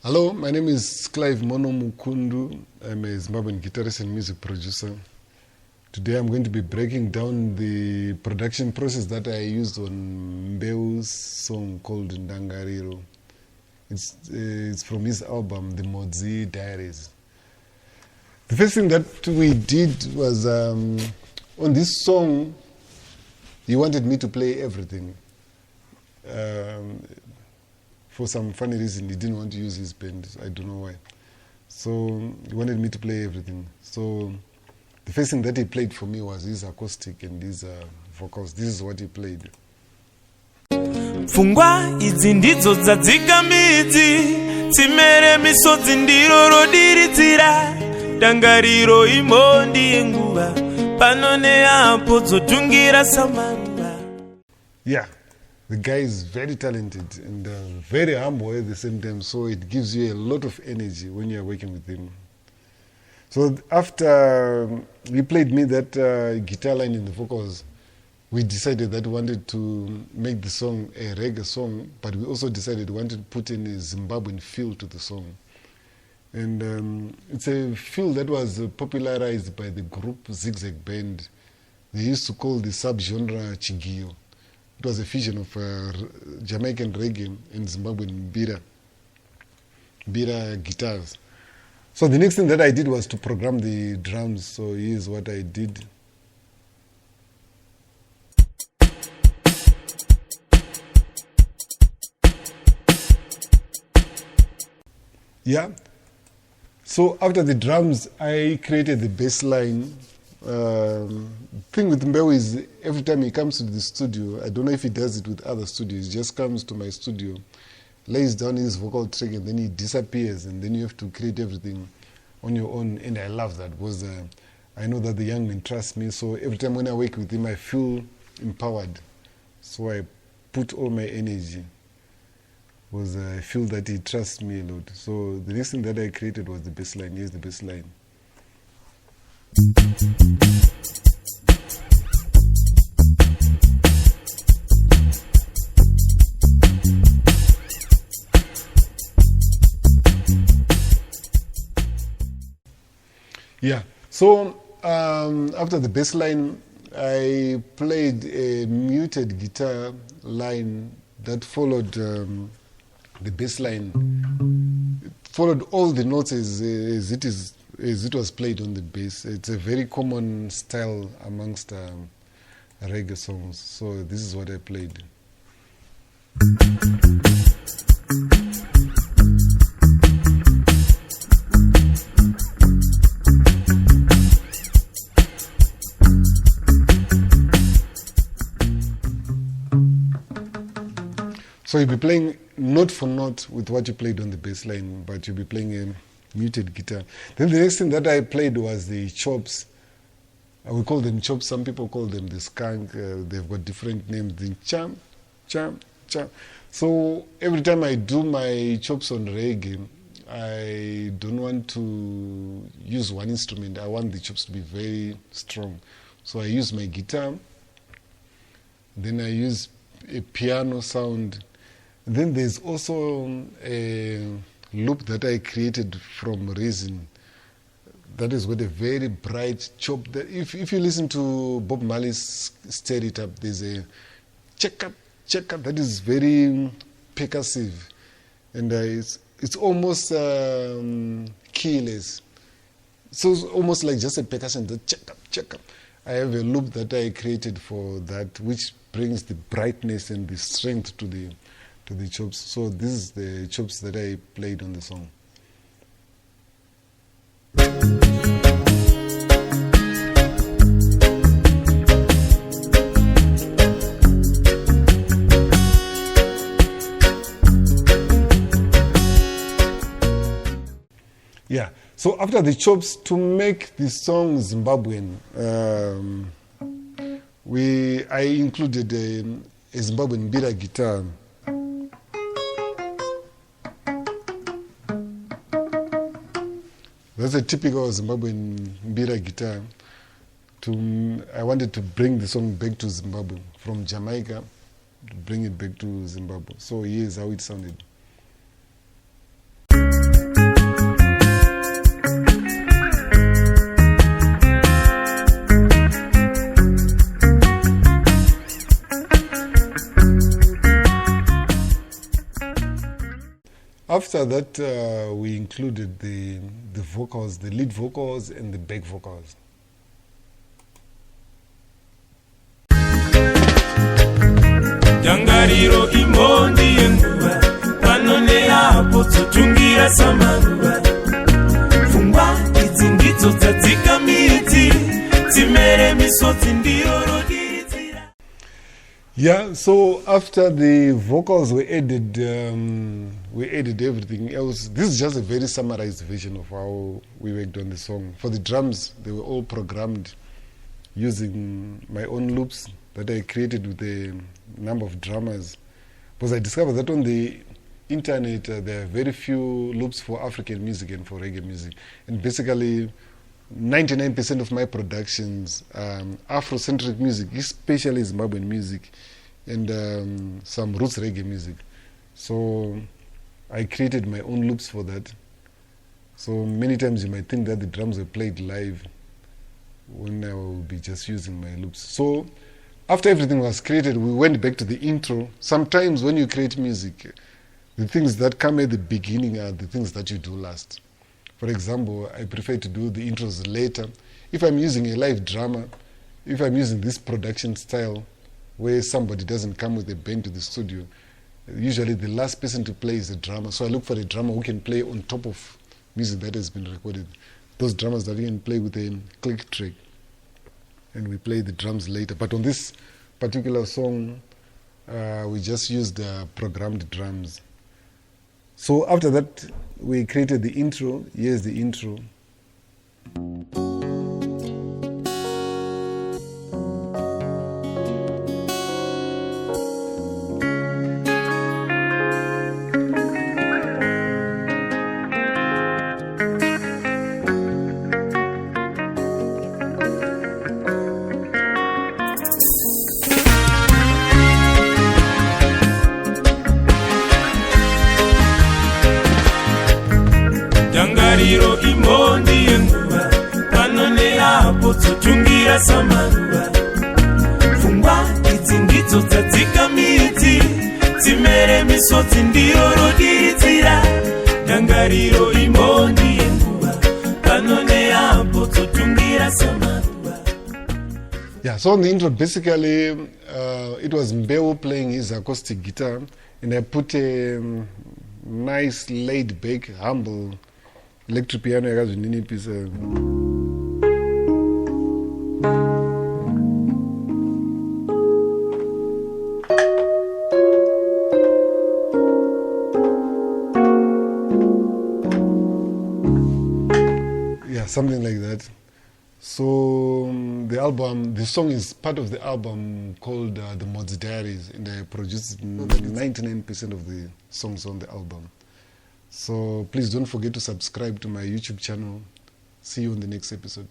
Hello, my name is Clive Mono Mukundu. I'm a Zimbabwean guitarist and music producer. Today I'm going to be breaking down the production process that I used on Mbeu's song called Ndangariro. It's from his album, The Mhodzi Diaries. The first thing that we did was, on this song, he wanted me to play everything. For some funny reason, he didn't want to use his band. I don't know why. So he wanted me to play everything. So the first thing that he played for me was his acoustic and his vocals. This is what he played. Pfungwa idzi ndidzo dzadzika midzi tsimere misodzi ndiro rodiridzira dangariro imhondi yenguva pano neapo dzotungira samaruva. Yeah, the guy is very talented and very humble at the same time, so it gives you a lot of energy when you're working with him. So after he played me that guitar line in the vocals, we decided that we wanted to make the song a reggae song, but we also decided we wanted to put in a Zimbabwean feel to the song. And it's a feel that was popularized by the group Zigzag Band. They used to call the subgenre Chigio. It was a fusion of Jamaican reggae and Zimbabwean bira guitars. So the next thing that I did was to program the drums. So here's what I did. Yeah. So after the drums, I created the bass line. Thing with Mbeu is every time he comes to the studio, I don't know if he does it with other studios, he just comes to my studio, lays down his vocal track, and then he disappears, and then you have to create everything on your own. And I love that because I know that the young man trusts me, so every time when I work with him, I feel empowered. So I put all my energy because I feel that he trusts me a lot. So the next thing that I created was the bass line. Here's the bass line. Yeah, so after the bass line, I played a muted guitar line that followed the bass line. It followed all the notes as it was played on the bass. It's a very common style amongst reggae songs. So this is what I played. So you'll be playing note for note with what you played on the bass line, but you'll be playing a muted guitar. Then the next thing that I played was the chops. We call them chops. Some people call them the skunk. They've got different names. The cham, cham, cham. So every time I do my chops on reggae, I don't want to use one instrument. I want the chops to be very strong. So I use my guitar. Then I use a piano sound. Then there's also a loop that I created from resin. That is with a very bright chop. If you listen to Bob Marley's Stir It Up, there's a check up that is very percussive. And it's almost keyless. So it's almost like just a percussion, the check up. I have a loop that I created for that, which brings the brightness and the strength to the chops. So this is the chops that I played on the song. Yeah. So after the chops, to make the song Zimbabwean, I included a Zimbabwean bira guitar. That's a typical Zimbabwean bira guitar. I wanted to bring the song back to Zimbabwe, from Jamaica, to bring it back to Zimbabwe. So here's how it sounded. After that, we included the vocals, the lead vocals and the back vocals. Dangariro Mhondi Ye Nguva, panone apo tutungira samaruva. Fungwa idzi ndidzo dzadzika midzi, dzimere misodzi ndiro rodiridzira. Yeah, so after the vocals were added, we added everything else. This is just a very summarized version of how we worked on the song. For the drums, they were all programmed using my own loops that I created with a number of drummers. Because I discovered that on the internet, there are very few loops for African music and for reggae music. And basically, 99% of my productions, Afrocentric music, especially Zimbabwean music, and some roots reggae music. So I created my own loops for that. So many times you might think that the drums were played live when I will be just using my loops. So after everything was created, we went back to the intro. Sometimes when you create music, the things that come at the beginning are the things that you do last. For example, I prefer to do the intros later. If I'm using a live drama, if I'm using this production style where somebody doesn't come with a band to the studio, usually the last person to play is a drummer. So I look for a drummer who can play on top of music that has been recorded. Those drummers that you can play with a click track. And we play the drums later. But on this particular song, we just used programmed drums. So after that, we created the intro. Here's the intro. Dangariro Mhondi Ye Nguva, panone apo tutungira samaruva. Fungwa idzi ndidzo dzadzika midzi, dzimere misodzi ndiro rodiridzira. Dangariro Mhondi Ye Nguva, panone apo tutungira samaruva. Yeah, so on the intro, basically, it was Mbeu playing his acoustic guitar, and I put a nice, laid-back, humble electric piano yakazvininipisa. Yeah, something like that. So the song is part of the album called The Mhodzi Diaries, and I produced 99% of the songs on the album. So please don't forget to subscribe to my YouTube channel. See you in the next episode.